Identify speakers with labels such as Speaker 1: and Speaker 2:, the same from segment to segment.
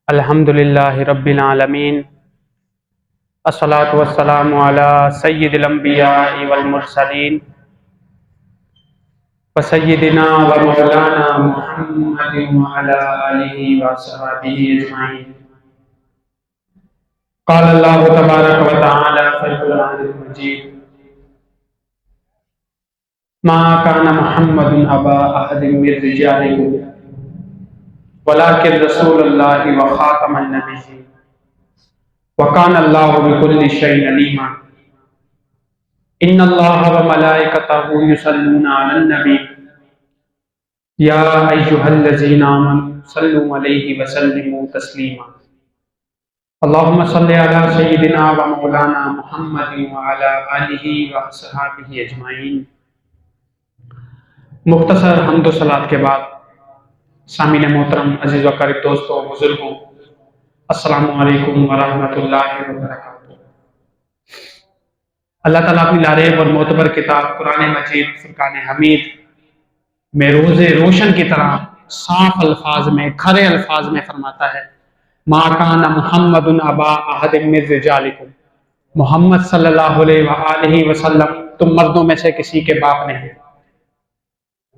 Speaker 1: الحمدللہ رب العالمین، الصلاۃ والسلام علی سید الانبیاء والمرسلین وسیدنا و مولانا محمد وعلی آلہ وصحبہ اجمعین۔ قال اللہ تبارک و تعالی فی القرآن المجید: ما کان محمد ابا احد من رجالکم ولکن رسول اللہ وخاتم النبیین وکان اللہ بکل شیء علیما۔ ان اللہ وملائکتہ یصلون علی النبی یا ایھا الذین آمنوا صلوا علیہ وسلموا تسلیما۔ اللہم صل علی سیدنا و مولانا محمد وعلی آلہ وصحبہ اجمعین۔ مختصر حمد و صلوات کے بعد سامعین محترم، عزیز و قریب دوستوں، بزرگوں، السلام علیکم ورحمۃ اللہ وبرکاتہ۔ اللہ تعالیٰ اپنی لاریب اور معتبر کتاب قرآن مجید فرقان حمید میں روز روشن کی طرح صاف الفاظ میں، کھرے الفاظ میں فرماتا ہے: ما کان محمد ابا احد من رجالکم، محمد صلی اللہ علیہ وآلہ وسلم تم مردوں میں سے کسی کے باپ نہیں،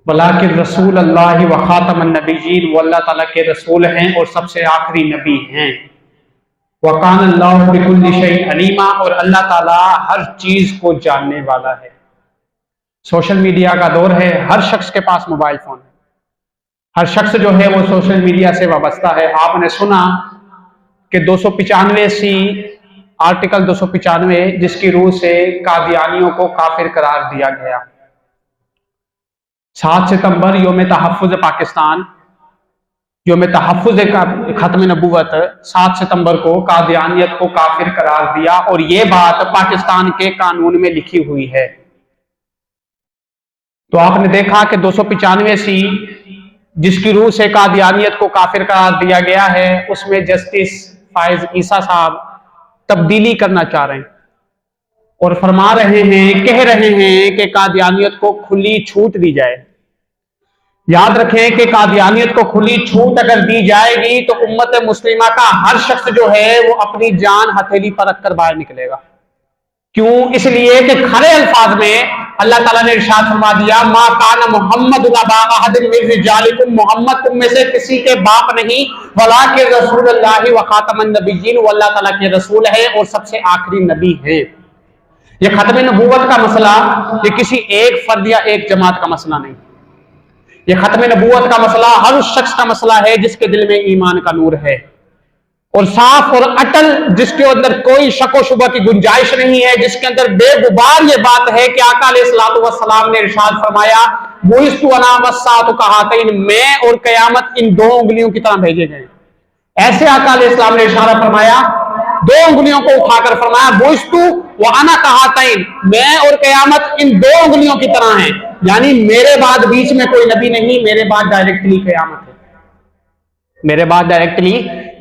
Speaker 1: ولیکن رسول اللہ و خاتم النبیین، وہ اللہ تعالیٰ کے رسول ہیں اور سب سے آخری نبی ہیں۔ وکان اللہ بکل شیء علیما، اور اللہ تعالیٰ ہر چیز کو جاننے والا ہے۔ سوشل میڈیا کا دور ہے، ہر شخص کے پاس موبائل فون ہے، ہر شخص جو ہے وہ سوشل میڈیا سے وابستہ ہے۔ آپ نے سنا کہ 295 آرٹیکل 295 جس کی روح سے قادیانیوں کو کافر قرار دیا گیا۔ 7 ستمبر یوم تحفظ پاکستان، یوم تحفظ ختم نبوت، 7 ستمبر کو قادیانیت کو کافر قرار دیا، اور یہ بات پاکستان کے قانون میں لکھی ہوئی ہے۔ تو آپ نے دیکھا کہ 295 جس کی روح سے قادیانیت کو کافر قرار دیا گیا ہے، اس میں جسٹس فائز عیسیٰ صاحب تبدیلی کرنا چاہ رہے ہیں اور فرما رہے ہیں، کہہ رہے ہیں کہ قادیانیت کو کھلی چھوٹ دی جائے۔ یاد رکھیں کہ قادیانیت کو کھلی چھوٹ اگر دی جائے گی تو امت مسلمہ کا ہر شخص جو ہے وہ اپنی جان ہتھیلی پر رکھ کر باہر نکلے گا۔ کیوں؟ اس لیے کہ کھڑے الفاظ میں اللہ تعالیٰ نے ارشاد فرما دیا: ما کان محمد ابا احد من رجالکم، محمد تم میں سے کسی کے باپ نہیں، ولکن رسول اللہ و خاتم النبیین، وہ اللہ تعالیٰ کے رسول ہے اور سب سے آخری نبی ہے۔ یہ ختم نبوت کا مسئلہ یہ کسی ایک فرد یا ایک جماعت کا مسئلہ نہیں، یہ ختم نبوت کا مسئلہ ہر اس شخص کا مسئلہ ہے جس کے دل میں ایمان کا نور ہے، اور صاف اور اٹل، جس کے اندر کوئی شک و شبہ کی گنجائش نہیں ہے، جس کے اندر بے غبار یہ بات ہے کہ آقا علیہ الصلوۃ والسلام نے ارشاد فرمایا: بعثت انا والساعۃ کہاتین، میں اور قیامت ان 2 انگلیوں کی طرح بھیجے گئے۔ ایسے آقا علیہ السلام نے ارشاد فرمایا، 2 انگلیوں کو اٹھا کر فرمایا: بعثت وانا کہاتین، میں اور قیامت ان 2 انگلیوں کی طرح ہیں، یعنی میرے بعد بیچ میں کوئی نبی نہیں، میرے بعد ڈائریکٹلی قیامت ہے، میرے بعد ڈائریکٹلی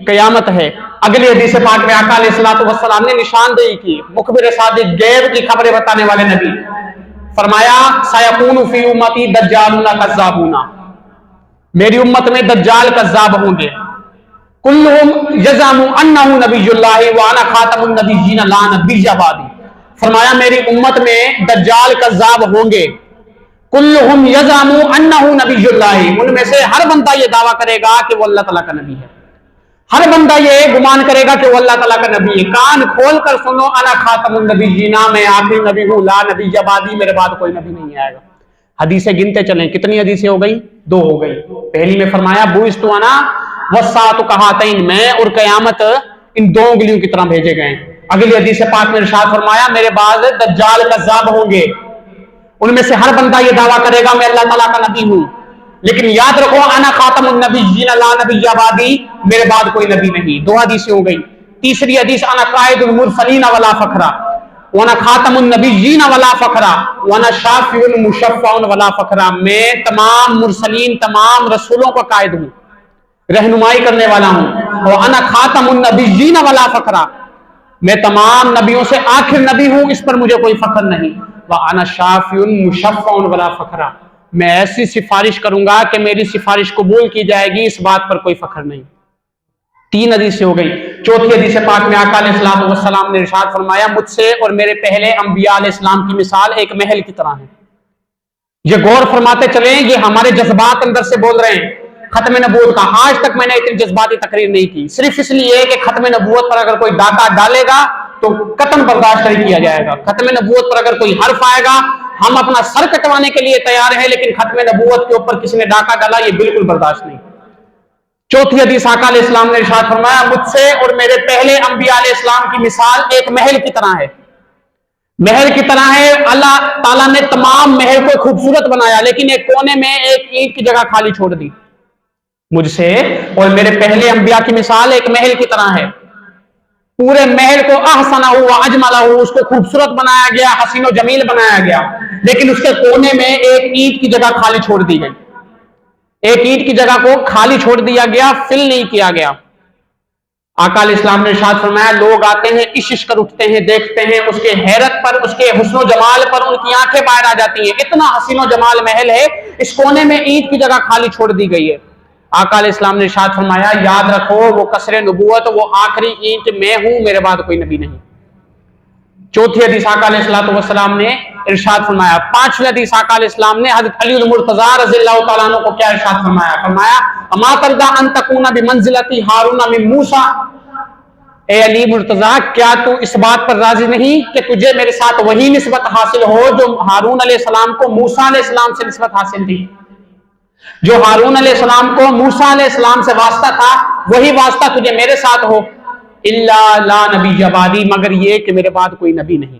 Speaker 1: قیامت ہے۔ اگلی حدیث پاک میں آقا علیہ الصلوۃ والسلام نے نشاندہی کی، مخبر صادق، غیب کی خبریں بتانے والے نبی، فرمایا: سیکون فی امتی دجالون کذابون، میری امت میں دجال کذاب ہوں گے، کلہم یزعم انہ نبی اللہ وانا خاتم النبیین لا نبی بعدی، فرمایا میری امت میں دجال کذاب ہوں گے، کلہم یزعم انہ نبی اللہ، ان میں سے ہر بندہ یہ دعویٰ کرے گا کہ وہ اللہ تعالیٰ کا نبی ہے، ہر بندہ یہ گمان کرے گا کہ وہ اللہ تعالیٰ کا نبی ہے۔ کان کھول کر سنو، انا خاتم النبیین، میں آخری نبی ہوں، لا نبی بعدی، میرے بعد کوئی نبی نہیں آئے گا۔ حدیثیں گنتے چلیں، کتنی حدیثیں ہو گئی؟ 2 ہو گئی۔ پہلی میں فرمایا: بعثت انا والساعۃ کہاتین، میں اور قیامت ان 2 انگلیوں کی طرح بھیجے گئے۔ اگلی حدیث پاک میں ارشاد فرمایا: میرے بعد دجال کذاب ہوں گے، ان میں سے ہر بندہ یہ دعویٰ کرے گا میں اللہ تعالیٰ کا نبی ہوں، لیکن یاد رکھو انا خاتم النبیین لا نبی بعدی، میرے بعد کوئی نبی نہیں۔ 2 حدیثیں ہو گئی۔ تیسری حدیث: انا قائد المرسلین ولا فخرا، وانا خاتم النبیین ولا فخرا، وانا شافع المشفع ولا فخرا، میں تمام مرسلین، تمام رسولوں کا قائد ہوں، رہنمائی کرنے والا ہوں، اور انا خاتم النبیین ولا فخرا، میں تمام نبیوں سے آخر نبی ہوں، اس پر مجھے کوئی فخر نہیں، وانا شافع مشفع ولا فخرا، میں ایسی سفارش کروں گا کہ میری سفارش قبول کی جائے گی، اس بات پر کوئی فخر نہیں۔ 3 حدیث ہو گئی۔ چوتھی حدیث پاک میں آقا علیہ الصلوۃ والسلام نے ارشاد فرمایا مجھ سے اور میرے پہلے انبیاء علیہ السلام کی مثال ایک محل کی طرح ہے۔ یہ غور فرماتے چلیں، یہ ہمارے جذبات اندر سے بول رہے ہیں۔ ختم نبوت کا آج تک میں نے اتنی جذباتی تقریر نہیں کی، صرف اس لیے کہ ختم نبوت پر اگر کوئی ڈاکہ ڈالے گا تو قطعاً برداشت نہیں کیا جائے گا۔ ختم نبوت پر اگر کوئی حرف آئے گا ہم اپنا سر کٹوانے کے لیے تیار ہیں، لیکن ختم نبوت کے اوپر کسی نے ڈاکہ ڈالا یہ بالکل برداشت نہیں۔ چوتھی حدیث آقا علیہ السلام نے ارشاد فرمایا مجھ سے اور میرے پہلے انبیاء علیہ السلام کی مثال ایک محل کی طرح ہے۔ محل کی طرح ہے، اللہ تعالیٰ نے تمام محل کو خوبصورت بنایا لیکن ایک کونے میں ایک اینٹ کی جگہ خالی چھوڑ دی۔ مجھ سے اور میرے پہلے انبیاء کی مثال ایک محل کی طرح ہے، پورے محل کو احسنہ و اجملہ، اس کو خوبصورت بنایا گیا، حسین و جمیل بنایا گیا، لیکن اس کے کونے میں ایک اینٹ کی جگہ خالی چھوڑ دی گئی۔ ایک اینٹ کی جگہ کو خالی چھوڑ دیا گیا، فل نہیں کیا گیا۔ آقا علیہ السلام نے ارشاد فرمایا لوگ آتے ہیں عشش کر اٹھتے ہیں، دیکھتے ہیں اس کے حیرت پر، اس کے حسن و جمال پر ان کی آنکھیں باہر آ جاتی ہیں، اتنا حسین و جمال محل ہے، اس کونے میں اینٹ کی جگہ خالی چھوڑ دی گئی ہے۔ آقا علیہ السلام نے ارشاد فرمایا یاد رکھو وہ قصر نبوت، وہ آخری اینٹ میں ہوں، میرے بعد کوئی نبی نہیں۔ چوتھی حدیث آقا علیہ السلام نے ارشاد فرمایا۔ پانچویں حدیث آقا علیہ السلام نے حضرت علی المرتضیٰ رضی اللہ تعالیٰ عنہ کو کیا ارشاد فرمایا؟ فرمایا اما ترضیٰ ان تکون بمنزلتی ہارون من موسیٰ، اے علی مرتضیٰ کیا تو اس بات پر راضی نہیں کہ تجھے میرے ساتھ وہی نسبت حاصل ہو جو ہارون علیہ السلام کو موسیٰ علیہ السلام سے نسبت حاصل تھی؟ جو ہارون علیہ السلام کو موسیٰ علیہ السلام سے واسطہ تھا وہی واسطہ تجھے میرے ساتھ ہو۔ الا لا نبی بعدی، مگر یہ کہ میرے بعد کوئی نبی نہیں۔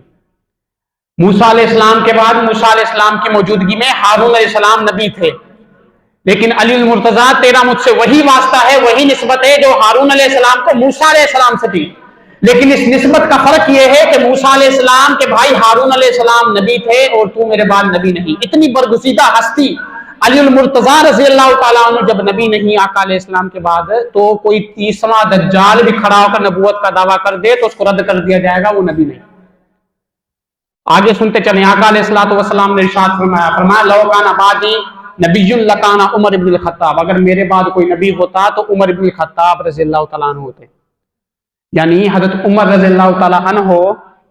Speaker 1: موسیٰ علیہ السلام کے بعد موسیٰ علیہ السلام کی موجودگی میں ہارون علیہ السلام نبی تھے، لیکن علی المرتضیٰ تیرا مجھ سے وہی واسطہ ہے، وہی نسبت ہے جو ہارون علیہ السلام کو موسیٰ علیہ السلام سے تھی، لیکن اس نسبت کا فرق یہ ہے کہ موسیٰ علیہ السلام کے بھائی ہارون علیہ السلام نبی تھے اور تو میرے بعد نبی نہیں۔ اتنی برگزیدہ ہستی علی المرتضیٰ رضی اللہ تعالیٰ عنہ جب نبی نہیں آقا علیہ السلام کے بعد، تو کوئی تیسرا دجال بھی کھڑا ہو کر نبوت کا دعویٰ کر دے تو اس کو رد کر دیا جائے گا، وہ نبی نہیں۔ آگے سنتے چلیں، آقا علیہ السلام نے ارشاد فرمایا لو کان بعدی نبی لکان عمر ابن الخطاب، اگر میرے بعد کوئی نبی ہوتا تو عمر ابن الخطاب رضی اللہ تعالیٰ عنہ ہوتے۔ یعنی حضرت عمر رضی اللہ تعالیٰ عنہ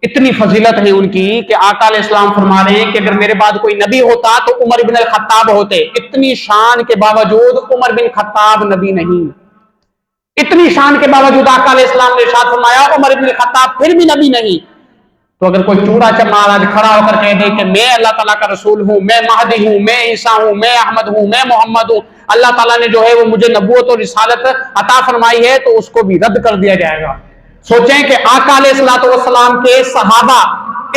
Speaker 1: اتنی فضیلت ہے ان کی کہ آقا علیہ السلام فرما رہے ہیں کہ اگر میرے بعد کوئی نبی ہوتا تو عمر بن الخطاب ہوتے۔ اتنی شان کے باوجود عمر بن خطاب نبی نہیں، اتنی شان کے باوجود آقا علیہ السلام نے ارشاد فرمایا عمر بن الخطاب پھر بھی نبی نہیں۔ تو اگر کوئی چوڑا چمارا کھڑا ہو کر کہہ دے کہ میں اللہ تعالیٰ کا رسول ہوں، میں مہدی ہوں، میں عیسیٰ ہوں، میں احمد ہوں، میں محمد ہوں، اللہ تعالیٰ نے جو ہے وہ مجھے نبوت اور رسالت عطا فرمائی ہے، تو اس کو بھی رد کر دیا جائے گا۔ سوچیں کہ آقا علیہ السلام کے صحابہ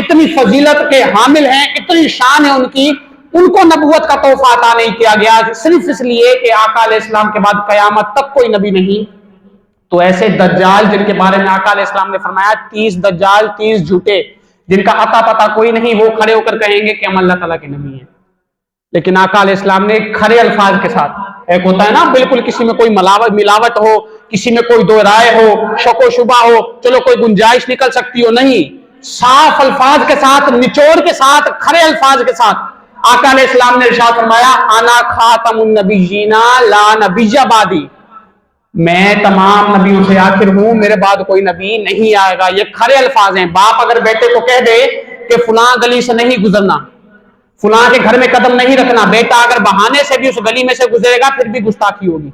Speaker 1: اتنی فضیلت کے حامل ہیں، اتنی شان ہے ان کی، ان کو نبوت کا تحفہ عطا نہیں کیا گیا صرف اس لیے کہ آقا علیہ السلام کے بعد قیامت تک کوئی نبی نہیں۔ تو ایسے دجال جن کے بارے میں آقا علیہ السلام نے فرمایا 30 دجال 30 جھوٹے جن کا عطا پتہ کوئی نہیں، وہ کھڑے ہو کر کہیں گے کہ ہم اللہ تعالیٰ کے نبی ہیں، لیکن آقا علیہ السلام نے کھڑے الفاظ کے ساتھ، ایک ہوتا ہے نا بالکل کسی میں کوئی ملاوٹ ہو، کسی میں کوئی دو رائے ہو، شک و شبہ ہو، چلو کوئی گنجائش نکل سکتی ہو، نہیں، صاف الفاظ کے ساتھ، نچوڑ کے ساتھ، کھڑے الفاظ کے ساتھ آقا علیہ السلام نے ارشاد فرمایا انا خاتم النبیین لا نبی بعدی، میں تمام نبیوں سے آخر ہوں، میرے بعد کوئی نبی نہیں آئے گا۔ یہ کھڑے الفاظ ہیں۔ باپ اگر بیٹے کو کہہ دے کہ فلاں گلی سے نہیں گزرنا، فلاں کے گھر میں قدم نہیں رکھنا، بیٹا اگر بہانے سے بھی اس گلی میں سے گزرے گا پھر بھی گستاخی ہوگی،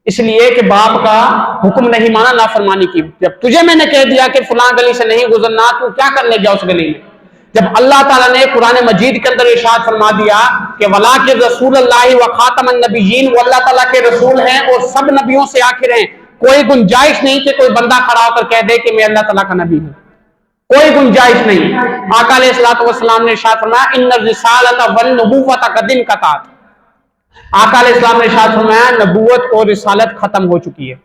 Speaker 1: اس لیے کہ باپ کا حکم نہیں مانا، نافرمانی کی۔ جب تجھے میں نے کہہ دیا کہ فلاں گلی سے نہیں گزرنا، تو کیا کرنے گیا اس گلی میں؟ جب اللہ تعالیٰ نے قرآن مجید کے اندر ارشاد فرما دیا کہ وَلَٰكِن رسول اللہ وَخَاتَمَ النَّبِيِّينَ، وہ اللہ تعالیٰ کے رسول ہیں اور سب نبیوں سے آخر ہیں، کوئی گنجائش نہیں کہ کوئی بندہ کھڑا ہو کر کہہ دے کہ میں اللہ تعالیٰ کا نبی ہوں، کوئی گنجائش نہیں۔ آقا علیہ السلام نے ارشاد فرمایا ان الرسالۃ والنبوۃ قد انقطعت، آقا علیہ السلام نے ارشاد فرمایا نبوت اور رسالت ختم ہو چکی ہے۔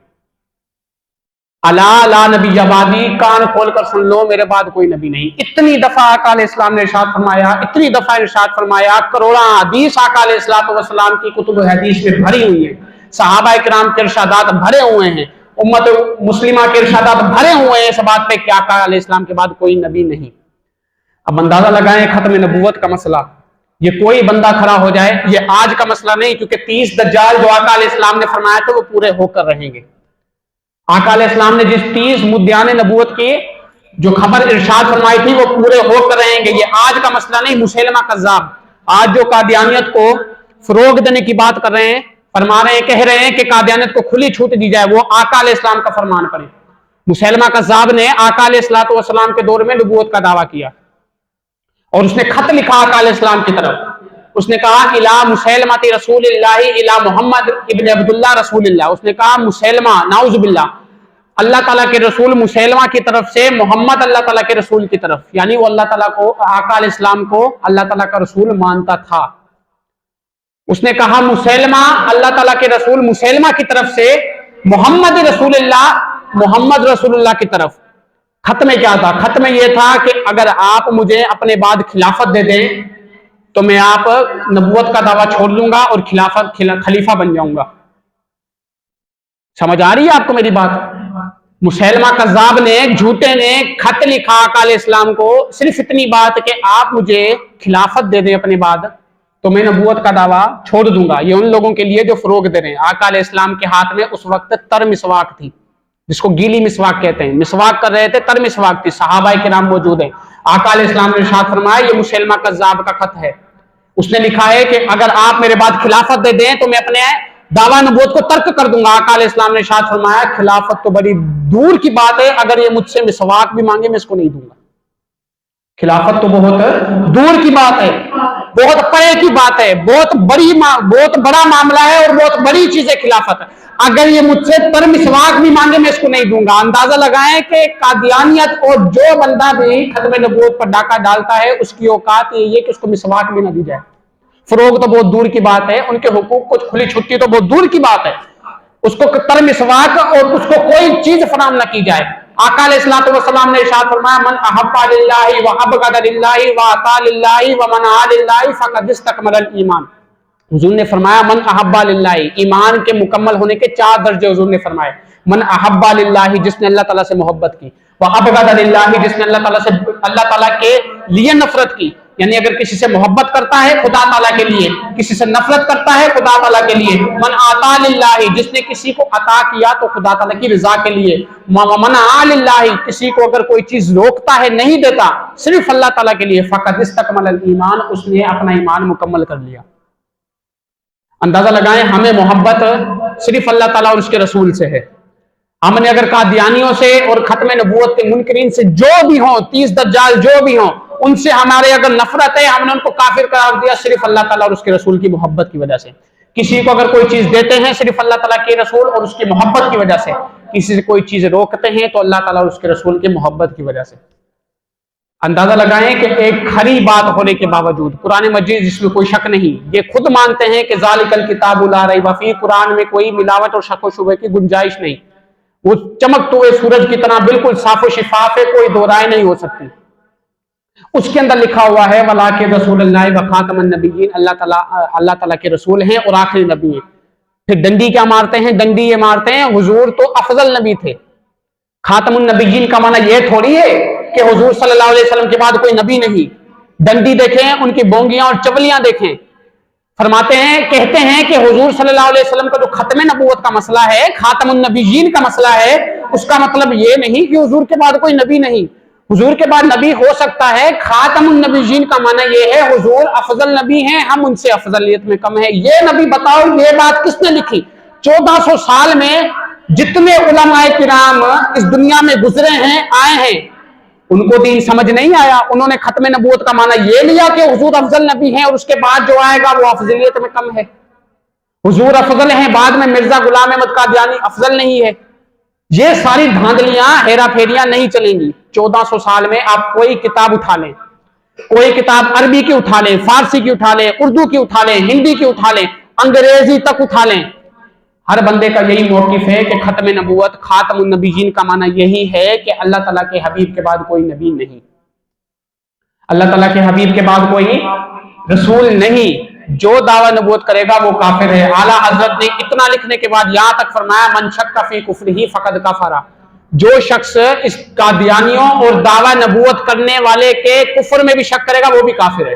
Speaker 1: الا لا نبی بعدی، کان کھول کر سن لو میرے بعد کوئی نبی نہیں۔ اتنی دفعہ آقا علیہ السلام نے ارشاد فرمایا، اتنی دفعہ ارشاد فرمایا، کروڑاں حدیث آقا علیہ السلام کی کتب حدیث میں بھری ہوئی ہیں، صحابہ کرام کے ارشادات بھرے ہوئے ہیں، امت مسلمہ کے ارشادات بھرے ہوئے ہیں اس بات پہ کہ آقا علیہ السلام کے بعد کوئی نبی نہیں۔ اب اندازہ لگائیں ختم نبوت کا مسئلہ، یہ کوئی بندہ کھڑا ہو جائے، یہ آج کا مسئلہ نہیں، کیونکہ 30 دجال جو آقا علیہ السلام نے فرمایا تھے وہ پورے ہو کر رہیں گے۔ آقا علیہ السلام نے جس 30 مدعیان نبوت کی جو خبر ارشاد فرمائی تھی وہ پورے ہو کر رہیں گے۔ یہ آج کا مسئلہ نہیں۔ مسیلمہ کذاب آج جو قادیانیت کو فروغ دینے کی بات کر رہے ہیں، فرما رہے ہیں، کہہ رہے ہیں کہ قادیانیت کو کھلی چھوٹ دی جائے، وہ آقا علیہ السلام کا فرمان پڑے۔ مسیلمہ کذاب نے آقا علیہ السلام کے دور میں نبوت کا دعویٰ کیا، اور اس نے خط لکھا آقا علیہ السلام کی طرف۔ اس نے کہا الا مسیلمہ رسول اللہ الا محمد ابن عبداللہ رسول اللہ۔ اس نے کہا مسیلمہ نعوذ باللہ اللہ تعالیٰ کے رسول مسیلمہ کی طرف سے محمد اللہ تعالیٰ کے رسول کی طرف، یعنی وہ اللہ تعالیٰ کو، آقا علیہ السلام کو اللہ تعالیٰ کا رسول مانتا تھا۔ اس نے کہا مسیلمہ اللہ تعالیٰ کے رسول مسیلمہ کی طرف سے محمد رسول اللہ محمد رسول اللہ کی طرف۔ خط میں کیا تھا؟ خط میں یہ تھا کہ اگر آپ مجھے اپنے بعد خلافت دے دیں تو میں آپ نبوت کا دعویٰ چھوڑ دوں گا اور خلیفہ بن جاؤں گا۔ سمجھ آ رہی ہے آپ کو میری بات؟ مسیلمہ کذاب نے، جھوٹے نے خط لکھا آقا علیہ السلام کو، صرف اتنی بات کہ آپ مجھے خلافت دے دیں اپنے بعد تو میں نبوت کا دعویٰ چھوڑ دوں گا۔ یہ ان لوگوں کے لیے جو فروغ دے رہے ہیں۔ آقا علیہ السلام کے ہاتھ میں اس وقت تر مسواک تھی، جس کو گیلی مسواک کہتے ہیں، مسواک کر رہے تھے، تر مسواک تھی، صحابہ کرام موجود ہیں۔ آقا علیہ السلام نے ارشاد فرمایا یہ مسیلمہ کذاب کا خط ہے۔ اس نے لکھا ہے کہ اگر آپ میرے بعد خلافت دے دیں تو میں اپنے دعویٰ نبوت کو ترک کر دوں گا۔ آقا علیہ السلام نے ارشاد فرمایا خلافت تو بڑی دور کی بات ہے، اگر یہ مجھ سے مسواک بھی مانگے میں اس کو نہیں دوں گا۔ خلافت تو بہت دور کی بات ہے، بہت پرے کی بات ہے، بہت بڑا معاملہ ہے اور بہت بڑی چیز ہے خلافت۔ اگر یہ مجھ سے تر مسواک بھی مانگے میں اس کو نہیں دوں گا۔ اندازہ لگائیں کہ قادیانیت اور جو بندہ بھی ختم نبوت پر ڈاکہ ڈالتا ہے اس کی اوقات یہ ہے کہ اس کو مسواک بھی نہ دی جائے۔ فروغ تو بہت دور کی بات ہے، ان کے حقوق کو کھلی چھٹی تو بہت دور کی بات ہے، اس کو تر مسواک اور اس کو کوئی چیز فراہم نہ کی جائے۔ آقا علیہ السلام نے ارشاد فرمایا من احب للہ وابغض للہ واطاع للہ ومنع للہ فقد استکمل الایمان۔ حضور نے فرمایا من احب للہ، ایمان کے مکمل ہونے کے 4 درجے حضور نے فرمائے۔ من احب للہ جس نے اللہ تعالیٰ سے محبت کی، وابغض للہ جس نے اللہ تعالیٰ کے لیے نفرت کی، یعنی اگر کسی سے محبت کرتا ہے خدا تعالیٰ کے لیے، کسی سے نفرت کرتا ہے خدا تعالیٰ کے لیے۔ من آتا للہ جس نے کسی کو عطا کیا تو خدا تعالیٰ کی رضا کے لیے۔ منع للہ کسی کو اگر کوئی چیز روکتا ہے نہیں دیتا صرف اللہ تعالیٰ کے لیے۔ فقد استکمل الایمان اس نے اپنا ایمان مکمل کر لیا۔ اندازہ لگائیں ہمیں محبت صرف اللہ تعالیٰ اور اس کے رسول سے ہے۔ ہم نے اگر قادیانیوں سے اور ختم نبوت کے منکرین سے جو بھی ہوں، 30 دجال جو بھی ہوں، ان سے ہمارے اگر نفرت ہے، ہم نے ان کو کافر قرار دیا صرف اللہ تعالیٰ اور اس کے رسول کی محبت کی وجہ سے۔ کسی کو اگر کوئی چیز دیتے ہیں صرف اللہ تعالیٰ کے رسول اور اس کی محبت کی وجہ سے، کسی سے کوئی چیز روکتے ہیں تو اللہ تعالیٰ اور اس کے رسول کی محبت کی وجہ سے۔ اندازہ لگائیں کہ ایک کھری بات ہونے کے باوجود قرآن مجید جس میں کوئی شک نہیں، یہ خود مانتے ہیں کہ ذالک الکتاب لا ریب فیہ، قرآن میں کوئی ملاوٹ اور شک و شبہ کی گنجائش نہیں، وہ چمکتے ہوئے سورج کی طرح بالکل صاف و شفاف ہے، کوئی دو رائے نہیں ہو سکتی۔ اس کے اندر لکھا ہوا ہے وَلَٰكِن رسول اللہ وخاتم النبیین، اللہ تعالیٰ کے رسول ہیں اور آخری نبی ہیں۔ پھر ڈنڈی کیا مارتے ہیں؟ ڈنڈی یہ مارتے ہیں حضور تو افضل نبی تھے۔ خاتم النبیین کا معنی یہ تھوڑی ہے کہ حضور صلی اللہ علیہ وسلم کے بعد کوئی نبی نہیں۔ ڈنڈی دیکھیں، ان کی بونگیاں اور چولیاں دیکھیں، فرماتے ہیں، کہتے ہیں کہ حضور صلی اللہ علیہ وسلم کا جو ختم نبوت کا مسئلہ ہے، خاتم النبیین کا مسئلہ ہے، اس کا مطلب یہ نہیں کہ حضور کے بعد کوئی نبی نہیں، حضور کے بعد نبی ہو سکتا ہے۔ خاتم النبیین کا معنی یہ ہے حضور افضل نبی ہیں، ہم ان سے افضلیت میں کم ہیں۔ یہ نبی بتاؤ یہ بات کس نے لکھی؟ 1400 سال میں جتنے علماء کرام اس دنیا میں گزرے ہیں، آئے ہیں، ان کو دین سمجھ نہیں آیا۔ انہوں نے ختم نبوت کا معنی یہ لیا کہ حضور افضل نبی ہیں اور اس کے بعد جو آئے گا وہ افضلیت میں کم ہے۔ حضور افضل ہیں، بعد میں مرزا غلام احمد قادیانی افضل نہیں ہے۔ یہ ساری دھاندلیاں، ہیرا پھیریاں نہیں چلیں گی۔ 1400 سال میں آپ کوئی کتاب اٹھا لیں، کوئی کتاب عربی کی اٹھا لیں، فارسی کی اٹھا لیں، اردو کی اٹھا لیں، ہندی کی اٹھا لیں، انگریزی تک اٹھا لیں، ہر بندے کا یہی موقف ہے کہ ختم نبوت، خاتم النبیین کا معنی یہی ہے کہ اللہ تعالیٰ کے حبیب کے بعد کوئی نبی نہیں، اللہ تعالیٰ کے حبیب کے بعد کوئی رسول نہیں۔ جو دعویٰ نبوت کرے گا وہ کافر ہے۔ اعلیٰ حضرت نے اتنا لکھنے کے بعد یہاں تک فرمایا من شک فی کفرہ فقد کفر، جو شخص اس قادیانیوں اور دعویٰ نبوت کرنے والے کے کفر میں بھی شک کرے گا وہ بھی کافر ہے۔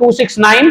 Speaker 1: 269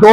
Speaker 1: 2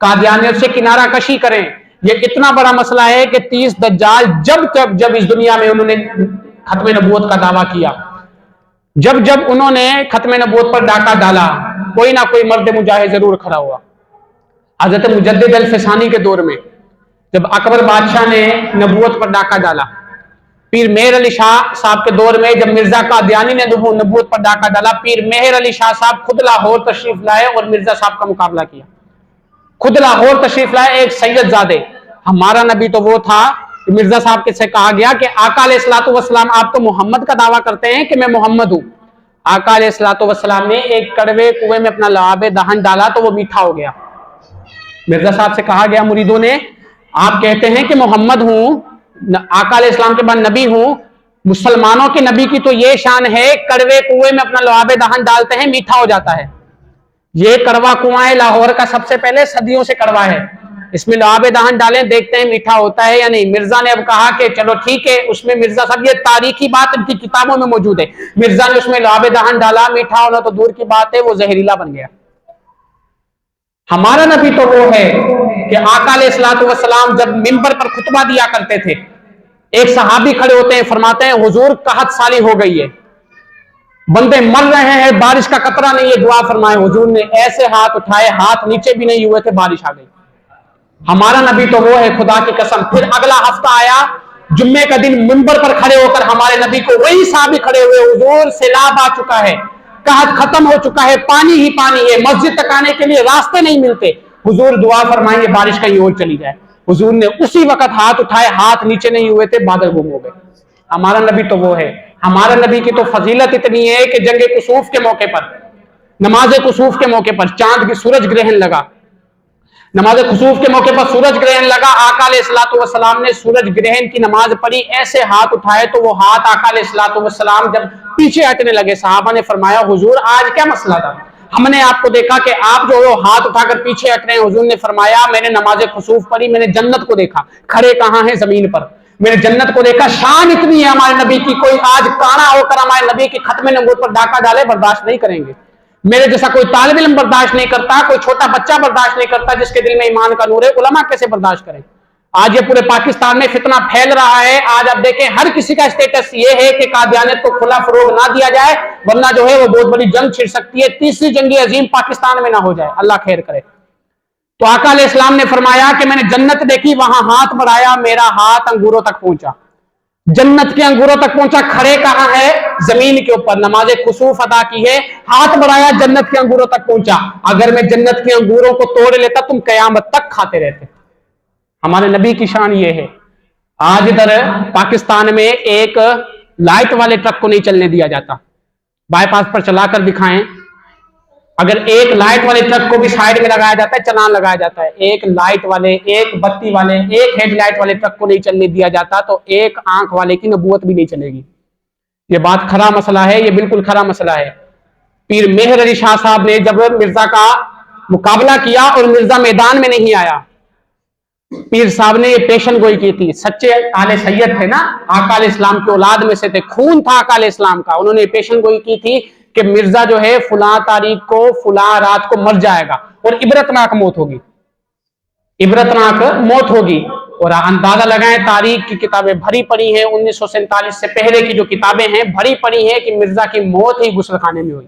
Speaker 1: قادیانیت سے کنارہ کشی کریں. یہ اتنا بڑا مسئلہ ہے کہ 30 دجال جب اس دنیا میں انہوں نے ختم نبوت کا دعویٰ کیا, جب انہوں نے ختم نبوت پر ڈاکہ ڈالا, کوئی نہ کوئی مرد مجاہد ضرور کھڑا ہوا. حضرت مجدد الفسانی کے دور میں جب اکبر بادشاہ نے نبوت پر ڈاکہ ڈالا, پیر مہر علی شاہ صاحب کے دور میں جب مرزا قادیانی نے نبوت پر ڈاکہ ڈالا, پیر مہر علی شاہ صاحب خود لاہور تشریف لائے اور مرزا صاحب کا مقابلہ کیا. خود لاہور تشریف لائے ایک سید زادے. ہمارا نبی تو وہ تھا, مرزا صاحب کے سے کہا گیا کہ آقا علیہ الصلوۃ والسلام آپ تو محمد کا دعویٰ کرتے ہیں کہ میں محمد ہوں. آقا علیہ الصلوۃ والسلام نے ایک کڑوے کنویں میں اپنا لعاب دہن ڈالا تو وہ میٹھا ہو گیا. مرزا صاحب سے کہا گیا مریدوں نے, آپ کہتے ہیں کہ محمد ہوں, آقا علیہ السلام کے بعد نبی ہوں, مسلمانوں کے نبی کی تو یہ شان ہے کڑوے کنویں میں اپنا لعاب دہن ڈالتے ہیں میٹھا ہو جاتا ہے. یہ کڑوا کنواں ہے لاہور کا, سب سے پہلے صدیوں سے کڑوا ہے, اس میں لعاب دہن ڈالیں دیکھتے ہیں میٹھا ہوتا ہے یا نہیں. مرزا نے اب کہا کہ چلو ٹھیک ہے, اس میں مرزا صاحب, یہ تاریخی بات ان کی کتابوں میں موجود ہے, مرزا نے اس میں لعاب دہن ڈالا, میٹھا ہونا تو دور کی بات ہے, وہ زہریلا بن گیا. ہمارا نبی تو وہ ہے کہ آقا علیہ الصلوۃ والسلام جب منبر پر خطبہ دیا کرتے تھے, ایک صحابی کھڑے ہوتے ہیں, فرماتے ہیں حضور قحط سالی ہو گئی ہے, بندے مر رہے ہیں, بارش کا قطرہ نہیں ہے, دعا فرمائے. حضور نے ایسے ہاتھ اٹھائے, ہاتھ نیچے بھی نہیں ہوئے تھے, بارش آ گئی. ہمارا نبی تو وہ ہے خدا کی قسم. پھر اگلا ہفتہ آیا, جمعے کا دن منبر پر کھڑے ہو کر ہمارے نبی کو وہی صحابی کھڑے ہوئے, حضور سیلاب آ چکا ہے, قحط ختم ہو چکا ہے, پانی ہی پانی ہے, مسجد تک آنے کے لیے راستے نہیں ملتے, حضور دعا فرمائیں گے بارش کہیں اور چلی جائے. حضور نے اسی وقت ہاتھ اٹھائے, ہاتھ نیچے نہیں ہوئے تھے, بادل گم ہو گئے. ہمارا نبی تو وہ ہے. ہمارا نبی کی تو فضیلت اتنی ہے کہ جنگ کسوف کے موقع پر, نماز کسوف کے موقع پر چاند کی سورج گرہن لگا, نماز کسوف کے موقع پر سورج گرہن لگا, آقا علیہ الصلوۃ والسلام نے سورج گرہن کی نماز پڑھی, ایسے ہاتھ اٹھائے تو وہ ہاتھ آقا علیہ الصلوۃ والسلام جب پیچھے ہٹنے لگے, صحابہ نے فرمایا حضور آج کیا مسئلہ تھا, ہم نے آپ کو دیکھا کہ آپ جو ہاتھ اٹھا کر پیچھے ہٹ رہے ہیں. حضور نے فرمایا میں نے نماز کسوف پڑھی, میں نے جنت کو دیکھا, کھڑے کہاں ہیں زمین پر, میں نے جنت کو دیکھا. شان اتنی ہے ہمارے نبی کی, کوئی آج کانا ہو کر ہمارے نبی کی ختم نبوت پر ڈاکہ ڈالے برداشت نہیں کریں گے. میرے جیسا کوئی طالب علم برداشت نہیں کرتا, کوئی چھوٹا بچہ برداشت نہیں کرتا, جس کے دل میں ایمان کا نور ہے. علماء کیسے برداشت کریں؟ آج یہ پورے پاکستان میں فتنہ پھیل رہا ہے. آج آپ دیکھیں ہر کسی کا اسٹیٹس یہ ہے کہ قادیانیت کو کھلا فروغ نہ دیا جائے, ورنہ جو ہے وہ بہت بڑی جنگ چھڑ سکتی ہے, تیسری جنگ عظیم پاکستان میں نہ ہو جائے, اللہ خیر کرے. تو آقا علیہ السلام نے فرمایا کہ میں نے جنت دیکھی, وہاں ہاتھ بڑھایا, میرا ہاتھ انگوروں تک پہنچا, جنت کے انگوروں تک پہنچا. کھڑے کہاں ہے؟ زمین کے اوپر, نماز کسوف ادا کی ہے, ہاتھ بڑھایا, جنت کے انگوروں تک پہنچا. اگر میں جنت کے انگوروں کو توڑ لیتا تم قیامت تک کھاتے رہتے. ہمارے نبی کی شان یہ ہے. آج ادھر پاکستان میں ایک لائٹ والے ٹرک کو نہیں چلنے دیا جاتا, بائی پاس پر چلا کر دکھائیں. اگر ایک لائٹ والے ٹرک کو بھی سائڈ میں لگایا جاتا ہے, چلان لگایا جاتا ہے, ایک لائٹ والے, ایک بتی والے, ایک ہیڈ لائٹ والے ٹرک کو نہیں چلنے دیا جاتا, تو ایک آنکھ والے کی نبوت بھی نہیں چلے گی. یہ بات کھرا مسئلہ ہے, یہ بالکل کھرا مسئلہ ہے. پیر مہر علی شاہ صاحب نے جب مرزا کا مقابلہ کیا اور مرزا میدان میں نہیں آیا, پیر صاحب نے یہ پیشن گوئی کی تھی. سچے آل سید تھے نا, آقا علیہ السلام کی اولاد میں سے تھے, خون تھا آقا علیہ السلام کا. انہوں نے پیشن گوئی کی تھی کہ مرزا جو ہے فلاں تاریخ کو فلاں رات کو مر جائے گا اور عبرتناک موت ہوگی, عبرتناک موت ہوگی. اور اندازہ لگائیں, تاریخ کی کتابیں بھری پڑی ہیں, 1947 سے پہلے کی جو کتابیں ہیں بھری پڑی ہیں کہ مرزا کی موت ہی غسل خانے میں ہوئی.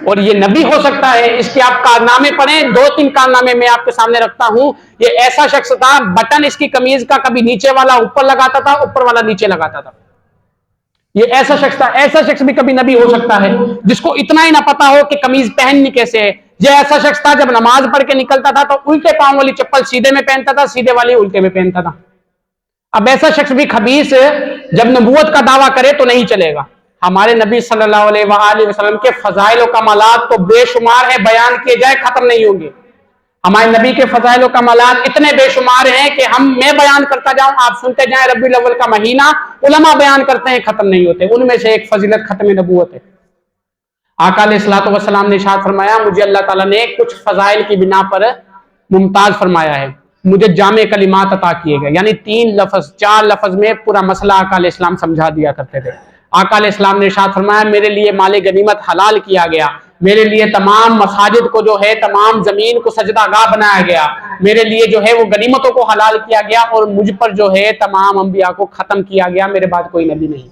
Speaker 1: اور یہ نبی ہو سکتا ہے, اس کے آپ کارنامے پڑھیں, 2-3 کارنامے میں آپ کے سامنے رکھتا ہوں. یہ ایسا شخص تھا, بٹن اس کی قمیض کا کبھی نیچے والا اوپر لگاتا تھا, اوپر والا نیچے لگاتا تھا. یہ ایسا شخص تھا. ایسا شخص بھی کبھی نبی ہو سکتا ہے جس کو اتنا ہی نہ پتا ہو کہ قمیض پہننی کیسے ہے. یہ ایسا شخص تھا جب نماز پڑھ کے نکلتا تھا تو الٹے پاؤں والی چپل سیدھے میں پہنتا تھا, سیدھے والی الٹے میں پہنتا تھا. اب ایسا شخص بھی خبیث جب نبوت کا دعویٰ کرے تو نہیں چلے گا. ہمارے نبی صلی اللہ علیہ وآلہ وسلم کے فضائل و کمالات تو بے شمار ہیں, بیان کیے جائے ختم نہیں ہوں گے. ہمارے نبی کے فضائل و کمالات اتنے بے شمار ہیں کہ میں بیان کرتا جاؤں, آپ سنتے جائیں. ربیع الاول کا مہینہ علماء بیان کرتے ہیں, ختم نہیں ہوتے. ان میں سے ایک فضیلت ختم نبوت ہے. آقا علیہ الصلوۃ والسلام نے ارشاد فرمایا, مجھے اللہ تعالیٰ نے کچھ فضائل کی بنا پر ممتاز فرمایا ہے, مجھے جامع کلمات عطا کیے گئے. یعنی 3 لفظ 4 لفظ میں پورا مسئلہ آقا علیہ السلام سمجھا دیا کرتے تھے. آقا علیہ السلام نے ارشاد فرمایا, میرے لیے مال غنیمت حلال کیا گیا, میرے لیے تمام مساجد کو جو ہے تمام زمین کو سجدہ گاہ بنایا گیا، میرے لیے جو ہے وہ غنیمتوں کو حلال کیا گیا، اور مجھ پر جو ہے تمام انبیاء کو ختم کیا گیا، میرے بعد کوئی نبی نہیں۔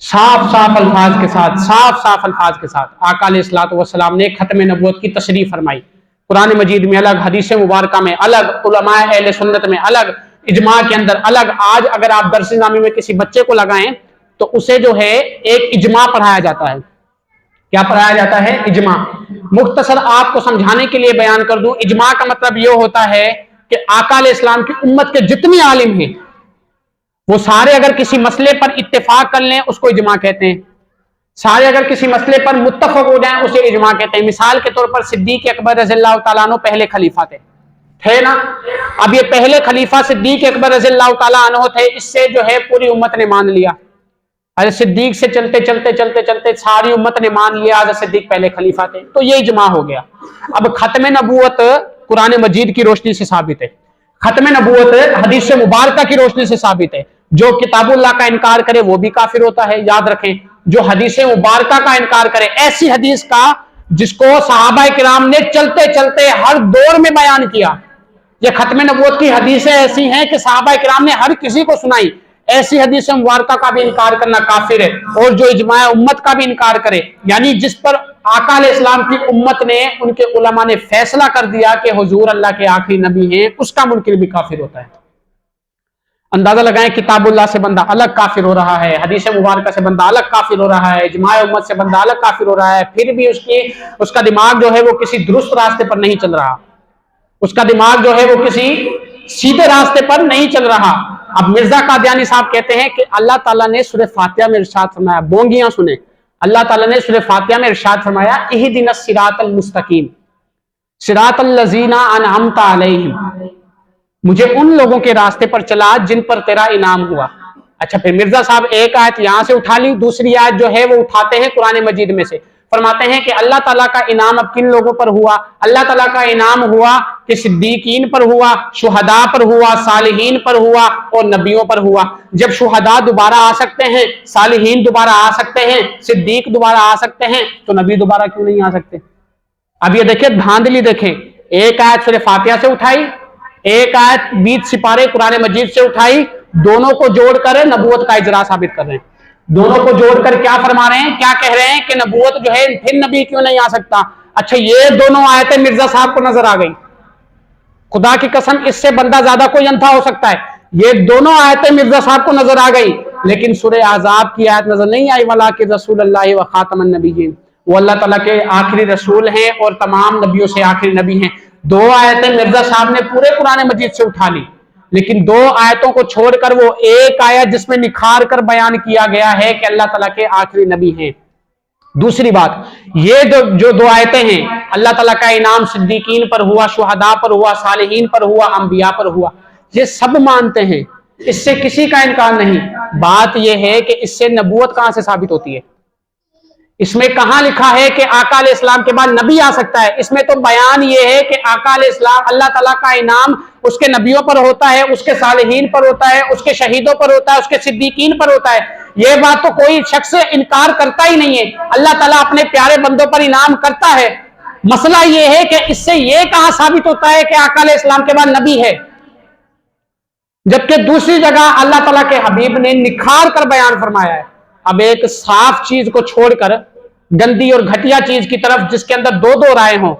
Speaker 1: صاف صاف الفاظ کے ساتھ، صاف صاف الفاظ کے ساتھ آقا علیہ الصلوۃ والسلام نے ختم نبوت کی تشریح فرمائی۔ قرآن مجید میں الگ، حدیث مبارکہ میں الگ، علماء اہل سنت میں الگ، اجماع کے اندر الگ۔ آج اگر آپ درس نظامی میں کسی بچے کو لگائیں تو اسے جو ہے ایک اجماع پڑھایا جاتا ہے۔ کیا پڑھایا جاتا ہے؟ اجماع۔ مختصر آپ کو سمجھانے کے لیے بیان کر دوں، اجماع کا مطلب یہ ہوتا ہے کہ آقا علیہ السلام کی امت کے جتنے عالم ہیں وہ سارے اگر کسی مسئلے پر اتفاق کر لیں اس کو اجماع کہتے ہیں، سارے اگر کسی مسئلے پر متفق ہو جائیں اسے اجماع کہتے ہیں۔ مثال کے طور پر صدیق اکبر رضی اللہ تعالیٰ عنہ پہلے خلیفہ تھے نا، اب یہ پہلے خلیفہ صدیق اکبر رضی اللہ تعالیٰ عنہ تھے، اس سے جو ہے پوری امت نے مان لیا۔ حضرت صدیق سے چلتے چلتے چلتے چلتے ساری امت نے مان لیا حضرت صدیق پہلے خلیفہ تھے، تو یہ اجماع ہو گیا۔ اب ختم نبوت قرآن مجید کی روشنی سے ثابت ہے، ختم نبوت حدیث مبارکہ کی روشنی سے ثابت ہے۔ جو کتاب اللہ کا انکار کرے وہ بھی کافر ہوتا ہے، یاد رکھیں۔ جو حدیث مبارکہ کا انکار کرے، ایسی حدیث کا جس کو صحابہ کرام نے چلتے چلتے ہر دور میں بیان کیا، یہ ختم نبوت کی حدیثیں ایسی ہیں کہ صحابہ کرام نے ہر کسی کو سنائی، ایسی حدیث مبارکہ کا بھی انکار کرنا کافر ہے۔ اور جو اجماع امت کا بھی انکار کرے، یعنی جس پر آقا علیہ السلام کی امت نے، ان کے علماء نے فیصلہ کر دیا کہ حضور اللہ کے آخری نبی ہیں، اس کا منکر بھی کافر ہوتا ہے۔ اندازہ لگائیں، کتاب اللہ سے بندہ الگ کافر ہو رہا ہے، حدیث مبارکہ سے بندہ الگ کافر ہو رہا ہے، اجماع امت سے بندہ الگ کافر ہو رہا ہے، پھر بھی اس کا دماغ جو ہے وہ کسی درست راستے پر نہیں چل رہا، اس کا دماغ جو ہے وہ کسی سیدھے راستے پر نہیں چل رہا۔ اب مرزا قادیانی صاحب کہتے ہیں کہ اللہ تعالیٰ نے سورہ فاتحہ میں ارشاد فرمایا، بونگیاں سنیں، اللہ تعالیٰ نے سورہ فاتحہ میں ارشاد فرمایا، اہدنا الصراط المستقیم صراط الذین انعمت علیہم، مجھے ان لوگوں کے راستے پر چلا جن پر تیرا انعام ہوا۔ اچھا، پھر مرزا صاحب ایک آیت یہاں سے اٹھا لی، دوسری آیت جو ہے وہ اٹھاتے ہیں قرآن مجید میں سے، فرماتے ہیں کہ اللہ تعالیٰ کا انعام اب کن لوگوں پر ہوا؟ اللہ تعالیٰ کا انعام ہوا کہ صدیقین پر ہوا، شہداء پر ہوا، صالحین پر ہوا اور نبیوں پر ہوا۔ جب شہداء دوبارہ آ سکتے ہیں، صالحین دوبارہ آ سکتے ہیں، صدیق دوبارہ آ سکتے ہیں، تو نبی دوبارہ کیوں نہیں آ سکتے؟ اب یہ دیکھیں دھاندلی، دیکھیں، ایک آیت سورہ فاتحہ سے اٹھائی، ایک آیت 20 سپارے قرآن مجید سے اٹھائی، دونوں کو جوڑ کر نبوت کا اجرا ثابت کر رہے ہیں۔ دونوں کو جوڑ کر کیا فرما رہے ہیں؟ کیا کہہ رہے ہیں کہ نبوت جو ہے پھر نبی کیوں نہیں آ سکتا؟ اچھا، یہ دونوں آیتیں مرزا صاحب کو نظر آ گئی، خدا کی قسم اس سے بندہ زیادہ کوئی اندھا ہو سکتا ہے، یہ دونوں آیتیں مرزا صاحب کو نظر آ گئی، لیکن سورہ احزاب کی آیت نظر نہیں آئی، وَلَٰكِن رسول اللہ وخاتم النبیین، وہ اللہ تعالیٰ کے آخری رسول ہیں اور تمام نبیوں سے آخری نبی ہیں۔ دو آیتیں مرزا صاحب نے پورے قرآن مجید سے اٹھا لی، لیکن دو آیتوں کو چھوڑ کر وہ ایک آیت جس میں نکھار کر بیان کیا گیا ہے کہ اللہ تعالیٰ کے آخری نبی ہیں۔ دوسری بات، یہ جو دو آیتیں ہیں، اللہ تعالیٰ کا انعام صدیقین پر ہوا، شہداء پر ہوا، صالحین پر ہوا، انبیاء پر ہوا، یہ سب مانتے ہیں، اس سے کسی کا انکار نہیں۔ بات یہ ہے کہ اس سے نبوت کہاں سے ثابت ہوتی ہے؟ اس میں کہاں لکھا ہے کہ آقا علیہ السلام کے بعد نبی آ سکتا ہے؟ اس میں تو بیان یہ ہے کہ آقا علیہ السلام، اللہ تعالیٰ کا انعام اس کے نبیوں پر ہوتا ہے، اس کے صالحین پر ہوتا ہے، اس کے شہیدوں پر ہوتا ہے، اس کے صدیقین پر ہوتا ہے۔ یہ بات تو کوئی شخص انکار کرتا ہی نہیں ہے، اللہ تعالیٰ اپنے پیارے بندوں پر انعام کرتا ہے۔ مسئلہ یہ ہے کہ اس سے یہ کہاں ثابت ہوتا ہے کہ آقا علیہ السلام کے بعد نبی ہے، جبکہ دوسری جگہ اللہ تعالیٰ کے حبیب نے نکھار کر بیان فرمایا ہے۔ اب ایک صاف چیز کو چھوڑ کر گندی اور گھٹیا چیز کی طرف، جس کے اندر دو دو رائے ہوں،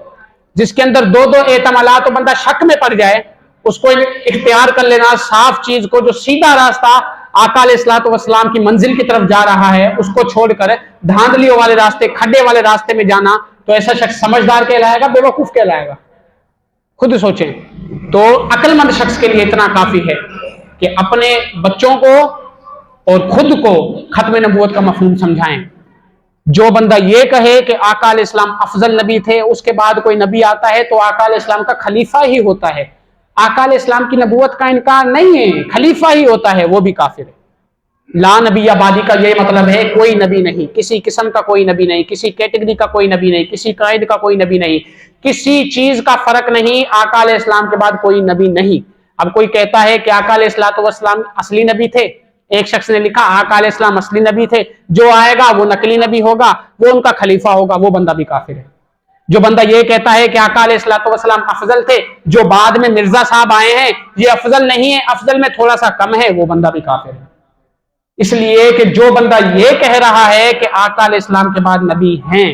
Speaker 1: جس کے اندر دو دو احتمالات ہو، بندہ شک میں پڑ جائے، اس کو اختیار کر لینا، صاف چیز کو جو سیدھا راستہ آقا علیہ الصلوۃ والسلام کی منزل کی طرف جا رہا ہے اس کو چھوڑ کر دھاندلیوں والے راستے، کھڈے والے راستے میں جانا، تو ایسا شخص سمجھدار کہلائے گا، بے وقوف کہلائے گا؟ خود سوچیں۔ تو عقل مند شخص کے لیے اتنا کافی ہے کہ اپنے بچوں کو اور خود کو ختم نبوت کا مفہوم سمجھائیں۔ جو بندہ یہ کہے کہ آقا علیہ السلام افضل نبی تھے، اس کے بعد کوئی نبی آتا ہے تو آقا علیہ السلام کا خلیفہ ہی ہوتا ہے، آقا علیہ السلام کی نبوت کا انکار نہیں ہے، خلیفہ ہی ہوتا ہے، وہ بھی کافر ہے۔ لا نبی آبادی کا یہ مطلب ہے کوئی نبی نہیں، کسی قسم کا کوئی نبی نہیں، کسی کیٹیگری کا کوئی نبی نہیں، کسی قائد کا کوئی نبی نہیں، کسی چیز کا فرق نہیں، آقا علیہ السلام کے بعد کوئی نبی نہیں۔ اب کوئی کہتا ہے کہ آقا علیہ السلام اصلی نبی تھے، ایک شخص نے لکھا آقا علیہ السلام اصلی نبی تھے، جو آئے گا وہ نقلی نبی ہوگا، وہ ان کا خلیفہ ہوگا، وہ بندہ بھی کافر ہے۔ جو بندہ یہ کہتا ہے کہ آقا علیہ السلام افضل تھے، جو بعد میں مرزا صاحب آئے ہیں یہ افضل نہیں ہے، افضل میں تھوڑا سا کم ہے، وہ بندہ بھی کافر ہے۔ اس لیے کہ جو بندہ یہ کہہ رہا ہے کہ آقا علیہ السلام کے بعد نبی ہیں،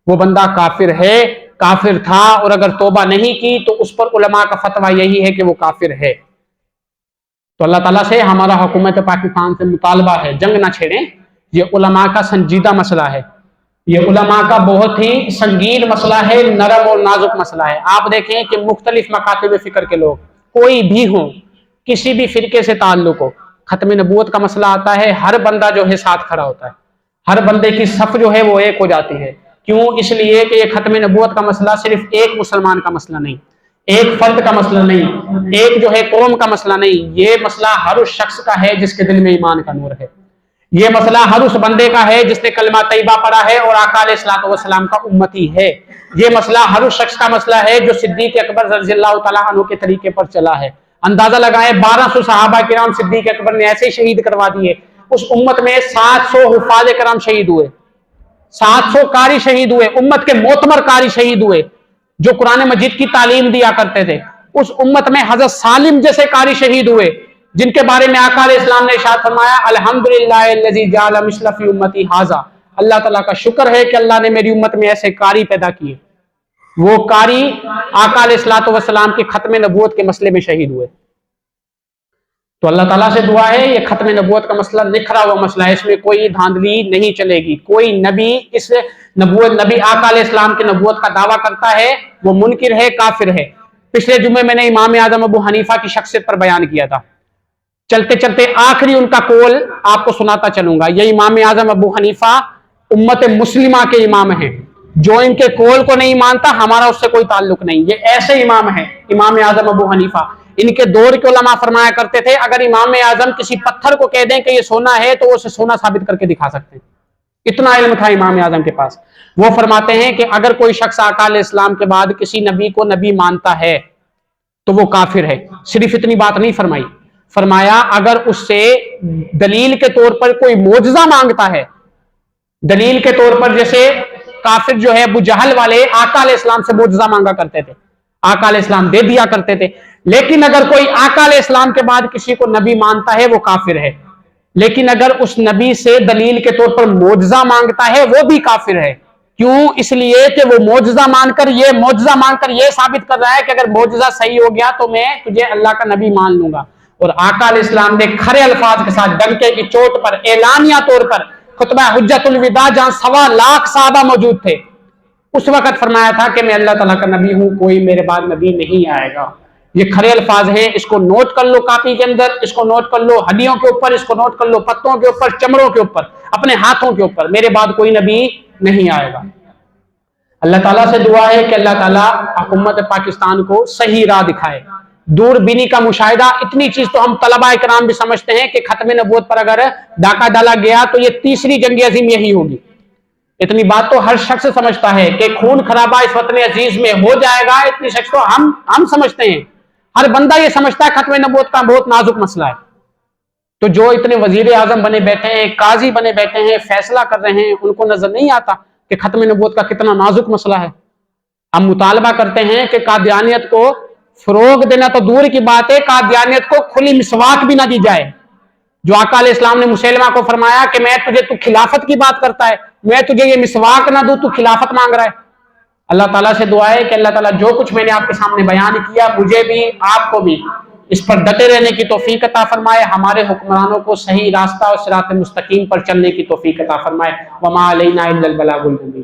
Speaker 1: وہ بندہ کافر ہے، کافر تھا، اور اگر توبہ نہیں کی تو اس پر علماء کا فتویٰ یہی ہے کہ وہ کافر ہے۔ تو اللہ تعالیٰ سے ہمارا حکومت پاکستان سے مطالبہ ہے، جنگ نہ چھیڑیں، یہ علماء کا سنجیدہ مسئلہ ہے، یہ علماء کا بہت ہی سنگین مسئلہ ہے، نرم اور نازک مسئلہ ہے۔ آپ دیکھیں کہ مختلف مکاتب فکر کے لوگ کوئی بھی ہوں، کسی بھی فرقے سے تعلق ہو، ختم نبوت کا مسئلہ آتا ہے، ہر بندہ جو ہے ساتھ کھڑا ہوتا ہے، ہر بندے کی صف جو ہے وہ ایک ہو جاتی ہے۔ کیوں؟ اس لیے کہ یہ ختم نبوت کا مسئلہ صرف ایک مسلمان کا مسئلہ نہیں، ایک فرد کا مسئلہ نہیں، ایک جو ہے قوم کا مسئلہ نہیں، یہ مسئلہ ہر اس شخص کا ہے جس کے دل میں ایمان کا نور ہے، یہ مسئلہ ہر اس بندے کا ہے جس نے کلمہ طیبہ پڑھا ہے اور آقا علیہ السلام کا امتی ہے، یہ مسئلہ ہر اس شخص کا مسئلہ ہے جو صدیق اکبر رضی اللہ تعالیٰ عنہ کے طریقے پر چلا ہے۔ اندازہ لگائیں 1200 صحابہ کرام صدیق اکبر نے ایسے شہید کروا دیے، اس امت میں 700 حفاظ کرام شہید ہوئے، 700 قاری شہید ہوئے، امت کے معتبر قاری شہید ہوئے جو قرآن مجید کی تعلیم دیا کرتے تھے، اس امت میں حضرت سالم جیسے قاری شہید ہوئے جن کے بارے میں آقا علیہ السلام نے ارشاد فرمایا الحمدللہ الذی جعل مثل فی امتی ھذا، اللہ تعالیٰ کا شکر ہے کہ اللہ نے میری امت میں ایسے قاری پیدا کیے۔ وہ قاری آقا علیہ السلام کی ختم نبوت کے مسئلے میں شہید ہوئے۔ تو اللہ تعالیٰ سے دعا ہے یہ ختم نبوت کا مسئلہ نکھرا ہوا مسئلہ ہے، اس میں کوئی دھاندلی نہیں چلے گی، کوئی نبی اس نبی آقا علیہ السلام کی نبوت کا دعویٰ کرتا ہے وہ منکر ہے، کافر ہے۔ پچھلے جمعے میں نے امام اعظم ابو حنیفہ کی شخصیت پر بیان کیا تھا، چلتے چلتے آخری ان کا قول آپ کو سناتا چلوں گا۔ یہ امام اعظم ابو حنیفہ امت مسلمہ کے امام ہیں، جو ان کے قول کو نہیں مانتا ہمارا اس سے کوئی تعلق نہیں، یہ ایسے امام ہیں امام اعظم ابو حنیفہ۔ ان کے دور کے علماء فرمایا کرتے تھے اگر امام اعظم کسی پتھر کو کہہ دیں کہ یہ سونا ہے تو وہ اسے سونا ثابت کر کے دکھا سکتے ہیں، اتنا علم تھا امام اعظم کے پاس۔ وہ فرماتے ہیں کہ اگر کوئی شخص آقا علیہ السلام کے بعد کسی نبی کو نبی مانتا ہے تو وہ کافر ہے۔ صرف اتنی بات نہیں فرمائی، فرمایا اگر اس سے دلیل کے طور پر کوئی معجزہ مانگتا ہے، دلیل کے طور پر جیسے کافر جو ہے ابو جہل والے آقا علیہ السلام سے معجزہ مانگا کرتے تھے، آقا علیہ السلام دے دیا کرتے تھے، لیکن اگر کوئی آقا علیہ السلام کے بعد کسی کو نبی مانتا ہے وہ کافر ہے، لیکن اگر اس نبی سے دلیل کے طور پر معجزہ مانگتا ہے وہ بھی کافر ہے۔ کیوں؟ اس لیے کہ وہ معجزہ مان کر یہ ثابت کر رہا ہے کہ اگر معجزہ صحیح ہو گیا تو میں تجھے اللہ کا نبی مان لوں گا۔ اور آقا علیہ السلام نے کھرے الفاظ کے ساتھ ڈنکے کی چوٹ پر اعلانیہ طور پر خطبہ حجت الوداع جہاں 1.25 لاکھ صحابہ موجود تھے اس وقت فرمایا تھا کہ میں اللہ تعالیٰ کا نبی ہوں، کوئی میرے بعد نبی نہیں آئے گا۔ یہ کھرے الفاظ ہیں، اس کو نوٹ کر لو کاپی کے اندر، اس کو نوٹ کر لو ہڈیوں کے اوپر، اس کو نوٹ کر لو پتوں کے اوپر، چمڑوں کے اوپر، اپنے ہاتھوں کے اوپر، میرے بعد کوئی نبی نہیں آئے گا۔ اللہ تعالیٰ سے دعا ہے کہ اللہ تعالیٰ حکومت پاکستان کو صحیح راہ دکھائے، دور بینی کا مشاہدہ۔ اتنی چیز تو ہم طلباء کرام بھی سمجھتے ہیں کہ ختم نبوت پر اگر ڈاکہ ڈالا گیا تو یہ تیسری جنگ عظیم یہی ہوگی، اتنی بات تو ہر شخص سمجھتا ہے کہ خون خرابہ اس وطن عزیز میں ہو جائے گا، اتنی شخص تو ہم سمجھتے ہیں، ہر بندہ یہ سمجھتا ہے ختم نبوت کا بہت نازک مسئلہ ہے۔ تو جو اتنے وزیر اعظم بنے بیٹھے ہیں، قاضی بنے بیٹھے ہیں، فیصلہ کر رہے ہیں، ان کو نظر نہیں آتا کہ ختم نبوت کا کتنا نازک مسئلہ ہے۔ ہم مطالبہ کرتے ہیں کہ قادیانیت کو فروغ دینا تو دور کی بات ہے، قادیانیت کو کھلی مسواک بھی نہ دی جائے۔ جو آقا علیہ السلام نے مسیلمہ کو فرمایا کہ میں تجھے تو خلافت کی بات کرتا ہے، میں تجھے یہ مسواک نہ دوں تو خلافت مانگ رہا ہے۔ اللہ تعالیٰ سے دعا ہے کہ اللہ تعالیٰ جو کچھ میں نے آپ کے سامنے بیان کیا مجھے بھی آپ کو بھی اس پر ڈٹے رہنے کی توفیق عطا فرمائے، ہمارے حکمرانوں کو صحیح راستہ اور صراط مستقیم پر چلنے کی توفیق عطا فرمائے۔ وما علینا الا البلاغ المبین۔